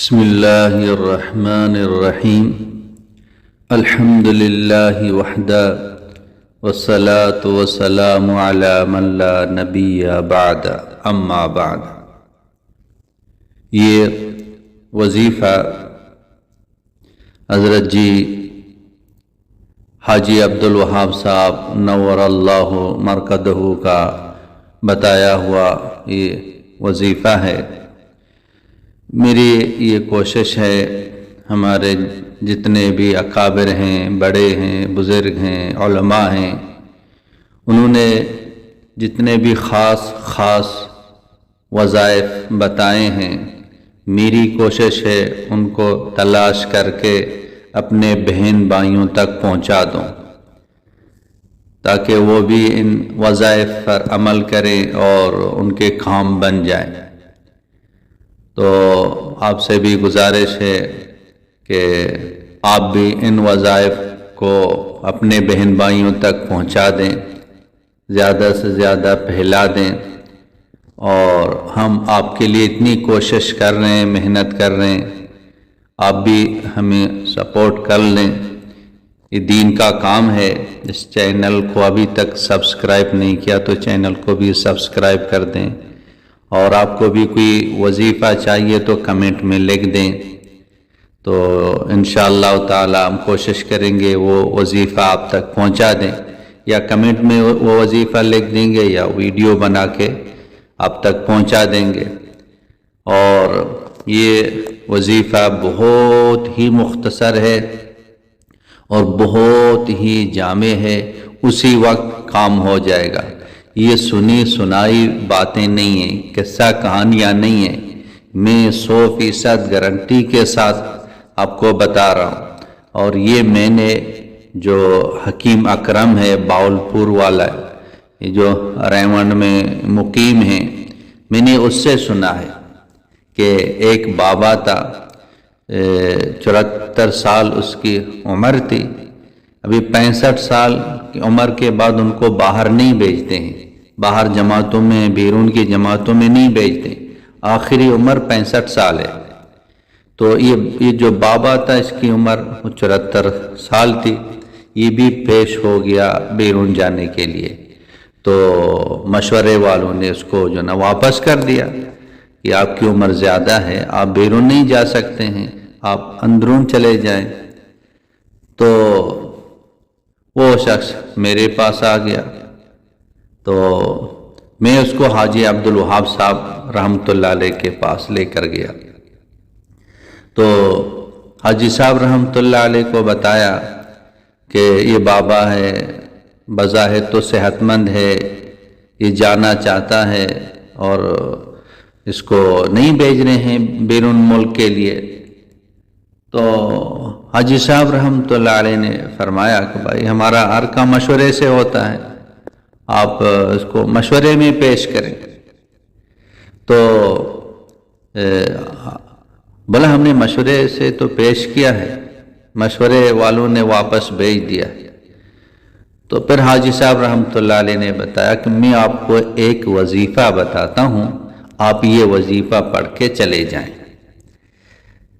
بسم اللہ الرحمن الرحیم الحمد للہ وحدہ والصلاة والسلام علی من لا نبی بعد اما بعد۔ یہ وظیفہ حضرت جی حاجی عبدالوہاب صاحب نور اللہ مرکزہ کا بتایا ہوا یہ وظیفہ ہے۔ میری یہ کوشش ہے ہمارے جتنے بھی اکابر ہیں، بڑے ہیں، بزرگ ہیں، علماء ہیں، انہوں نے جتنے بھی خاص وظائف بتائے ہیں، میری کوشش ہے ان کو تلاش کر کے اپنے بہن بھائیوں تک پہنچا دوں تاکہ وہ بھی ان وظائف پر عمل کریں اور ان کے کام بن جائیں۔ تو آپ سے بھی گزارش ہے کہ آپ بھی ان وظائف کو اپنے بہن بھائیوں تک پہنچا دیں، زیادہ سے زیادہ پھیلا دیں، اور ہم آپ کے لیے اتنی کوشش کر رہے ہیں، محنت کر رہے ہیں، آپ بھی ہمیں سپورٹ کر لیں۔ یہ دین کا کام ہے۔ اس چینل کو ابھی تک سبسکرائب نہیں کیا تو چینل کو بھی سبسکرائب کر دیں، اور آپ کو بھی کوئی وظیفہ چاہیے تو کمنٹ میں لکھ دیں، تو انشاءاللہ تعالی ہم کوشش کریں گے وہ وظیفہ آپ تک پہنچا دیں، یا کمنٹ میں وہ وظیفہ لکھ دیں گے یا ویڈیو بنا کے آپ تک پہنچا دیں گے۔ اور یہ وظیفہ بہت ہی مختصر ہے اور بہت ہی جامع ہے، اسی وقت کام ہو جائے گا۔ یہ سنی سنائی باتیں نہیں ہیں، قصہ کہانیاں نہیں ہیں، میں 100% گارنٹی کے ساتھ آپ کو بتا رہا ہوں۔ اور یہ میں نے جو حکیم اکرم ہے باولپور والا، یہ جو ریونڈ میں مقیم ہیں، میں نے اس سے سنا ہے کہ ایک بابا تھا، 74 سال اس کی عمر تھی، ابھی 65 سال کی عمر کے بعد ان کو باہر نہیں بھیجتے ہیں، باہر جماعتوں میں، بیرون کی جماعتوں میں نہیں بھیجتے، آخری عمر 65 سال ہے۔ تو یہ جو بابا تھا اس کی عمر 74 سال تھی، یہ بھی پیش ہو گیا بیرون جانے کے لیے، تو مشورے والوں نے اس کو جو نا واپس کر دیا کہ آپ کی عمر زیادہ ہے، آپ بیرون نہیں جا سکتے ہیں، آپ اندرون چلے جائیں۔ تو وہ شخص میرے پاس آ گیا، تو میں اس کو حاجی عبدالوہاب صاحب رحمۃ اللہ علیہ کے پاس لے کر گیا۔ تو حاجی صاحب رحمۃ اللہ علیہ کو بتایا کہ یہ بابا ہے، بظاہر تو صحت مند ہے، یہ جانا چاہتا ہے اور اس کو نہیں بھیج رہے ہیں بیرون ملک کے لیے۔ تو حاجی صاحب رحمۃ اللہ علیہ نے فرمایا کہ بھائی ہمارا ہر کام مشورے سے ہوتا ہے، آپ اس کو مشورے میں پیش کریں۔ تو بولا ہم نے مشورے سے تو پیش کیا ہے، مشورے والوں نے واپس بھیج دیا۔ تو پھر حاجی صاحب رحمۃ اللہ علیہ نے بتایا کہ میں آپ کو ایک وظیفہ بتاتا ہوں، آپ یہ وظیفہ پڑھ کے چلے جائیں۔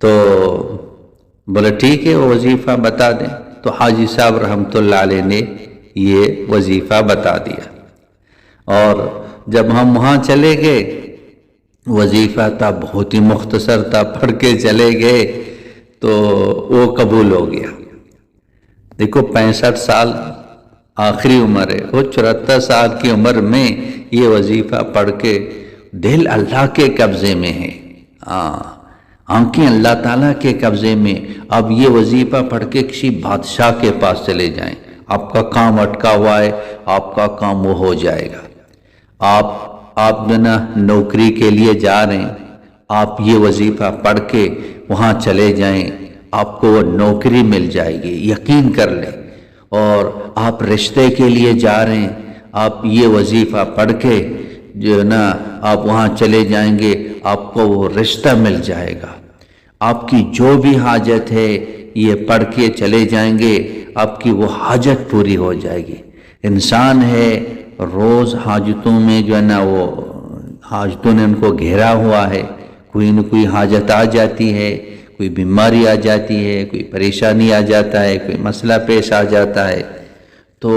تو بولا ٹھیک ہے، وہ وظیفہ بتا دیں۔ تو حاجی صاحب رحمۃ اللہ علیہ نے یہ وظیفہ بتا دیا، اور جب ہم وہاں چلے گئے، وظیفہ تھا بہت ہی مختصر تھا، پڑھ کے چلے گئے تو وہ قبول ہو گیا۔ دیکھو 65 سال آخری عمر ہے، وہ 74 سال کی عمر میں یہ وظیفہ پڑھ کے دل اللہ کے قبضے میں ہے، آنکھیں اللہ تعالیٰ کے قبضے میں۔ اب یہ وظیفہ پڑھ کے کسی بادشاہ کے پاس چلے جائیں، آپ کا کام اٹکا ہوا ہے، آپ کا کام وہ ہو جائے گا۔ آپ نا نوکری کے لیے جا رہے ہیں، آپ یہ وظیفہ پڑھ کے وہاں چلے جائیں، آپ کو وہ نوکری مل جائے گی، یقین کر لیں۔ اور آپ رشتے کے لیے جا رہے ہیں، آپ یہ وظیفہ پڑھ کے جو ہے نا آپ وہاں چلے جائیں گے، آپ کو وہ رشتہ مل جائے گا۔ آپ کی جو بھی حاجت ہے یہ پڑھ کے چلے جائیں گے، آپ کی وہ حاجت پوری ہو جائے گی۔ انسان ہے روز حاجتوں میں جو ہے نا وہ حاجتوں نے ان کو گھیرا ہوا ہے، کوئی نہ کوئی حاجت آ جاتی ہے، کوئی بیماری آ جاتی ہے، کوئی پریشانی آ جاتا ہے، کوئی مسئلہ پیش آ جاتا ہے، تو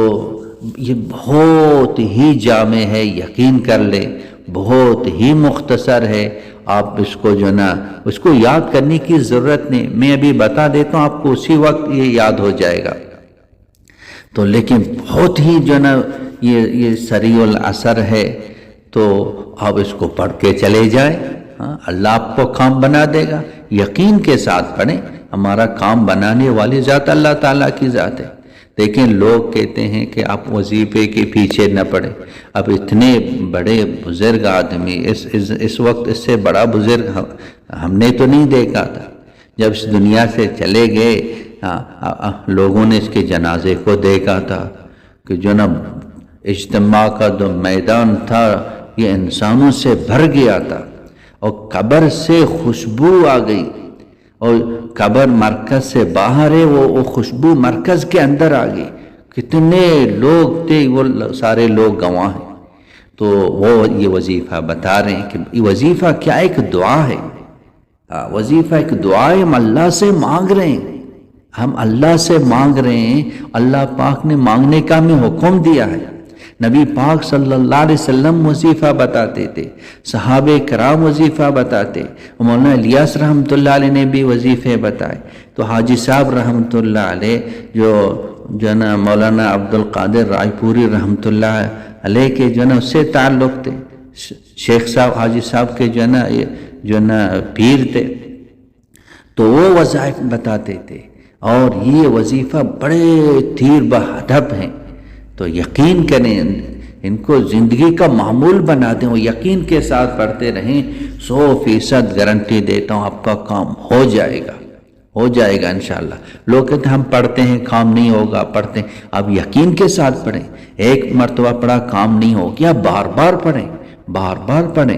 یہ بہت ہی جامع ہے، یقین کر لیں، بہت ہی مختصر ہے۔ آپ اس کو جو نا اس کو یاد کرنے کی ضرورت نہیں، میں ابھی بتا دیتا ہوں آپ کو، اسی وقت یہ یاد ہو جائے گا۔ تو لیکن بہت ہی جو نا یہ سریع الاثر ہے، تو آپ اس کو پڑھ کے چلے جائیں، اللہ آپ کو کام بنا دے گا۔ یقین کے ساتھ پڑھیں، ہمارا کام بنانے والی ذات اللہ تعالیٰ کی ذات ہے۔ لیکن لوگ کہتے ہیں کہ آپ وظیفے کے پیچھے نہ پڑیں۔ اب اتنے بڑے بزرگ آدمی، اس وقت اس سے بڑا بزرگ ہم نے تو نہیں دیکھا تھا۔ جب اس دنیا سے چلے گئے، لوگوں نے اس کے جنازے کو دیکھا تھا کہ جو نا اجتماع کا جو میدان تھا یہ انسانوں سے بھر گیا تھا، اور قبر سے خوشبو آ گئی، اور قبر مرکز سے باہر ہے، وہ خوشبو مرکز کے اندر آ گئی۔ کتنے لوگ تھے، وہ سارے لوگ گواہ ہیں۔ تو وہ یہ وظیفہ بتا رہے ہیں کہ یہ وظیفہ کیا ایک دعا ہے، وظیفہ ایک دعا ہے، ہم اللہ سے مانگ رہے ہیں، ہم اللہ سے مانگ رہے ہیں۔ اللہ پاک نے مانگنے کا ہمیں حکم دیا ہے۔ نبی پاک صلی اللہ علیہ وسلم وظیفہ بتاتے تھے، صحابہ کرام وظیفہ بتاتے، مولانا الیاس رحمۃ اللہ علیہ نے بھی وظیفے بتائے۔ تو حاجی صاحب رحمۃ اللہ علیہ جو نا مولانا عبد القادر رائے پوری رحمۃ اللہ علیہ کے جو نا اس سے تعلق تھے، شیخ صاحب حاجی صاحب کے جو نا پیر تھے، تو وہ وظائف بتاتے تھے، اور یہ وظیفہ بڑے تیر بہدف ہیں۔ تو یقین کریں، ان کو زندگی کا معمول بنا دیں، وہ یقین کے ساتھ پڑھتے رہیں، 100% گارنٹی دیتا ہوں آپ کا کام ہو جائے گا، ہو جائے گا انشاءاللہ۔ لوگ کہتے ہیں ہم پڑھتے ہیں کام نہیں ہوگا، پڑھتے ہیں، آپ یقین کے ساتھ پڑھیں۔ ایک مرتبہ پڑھا کام نہیں ہو گیا، بار بار پڑھیں، بار بار پڑھیں۔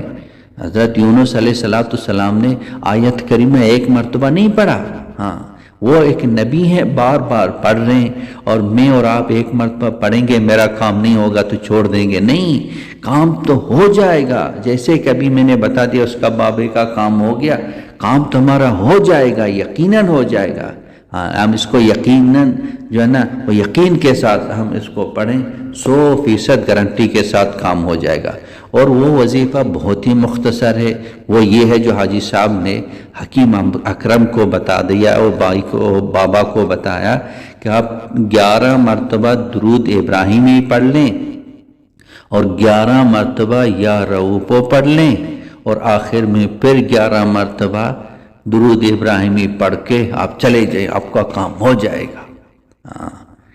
حضرت یونس علیہ السلام نے آیت کریمہ ایک مرتبہ نہیں پڑھا، ہاں وہ ایک نبی ہے، بار بار پڑھ رہے ہیں، اور میں اور آپ ایک مرتبہ پڑھیں گے میرا کام نہیں ہوگا تو چھوڑ دیں گے؟ نہیں، کام تو ہو جائے گا۔ جیسے کبھی میں نے بتا دیا اس کا بابے کا کام ہو گیا، کام تمہارا ہو جائے گا، یقیناً ہو جائے گا۔ ہم اس کو یقیناً جو ہے نا وہ یقین کے ساتھ ہم اس کو پڑھیں، 100% گارنٹی کے ساتھ کام ہو جائے گا۔ اور وہ وظیفہ بہت ہی مختصر ہے، وہ یہ ہے جو حاجی صاحب نے حکیم اکرم کو بتا دیا، اور بابا کو بتایا کہ آپ 11 مرتبہ درود ابراہیمی پڑھ لیں، اور 11 مرتبہ یا رؤوف پڑھ لیں، اور آخر میں پھر 11 مرتبہ درود ابراہیمی پڑھ کے آپ چلے جائیں، آپ کا کام ہو جائے گا۔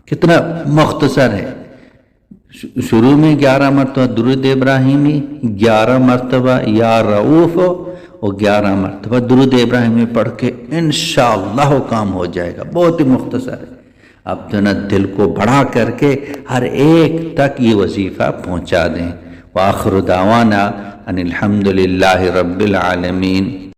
کتنا مختصر ہے۔ شروع میں 11 مرتبہ درود ابراہیمی، 11 مرتبہ یا رؤوف، اور 11 مرتبہ درود ابراہیمی پڑھ کے انشاءاللہ کام ہو جائے گا۔ بہت ہی مختصر ہے۔ اب جو نا دل کو بڑھا کر کے ہر ایک تک یہ وظیفہ پہنچا دیں۔ وآخر دعوانا ان الحمدللہ رب العالمین۔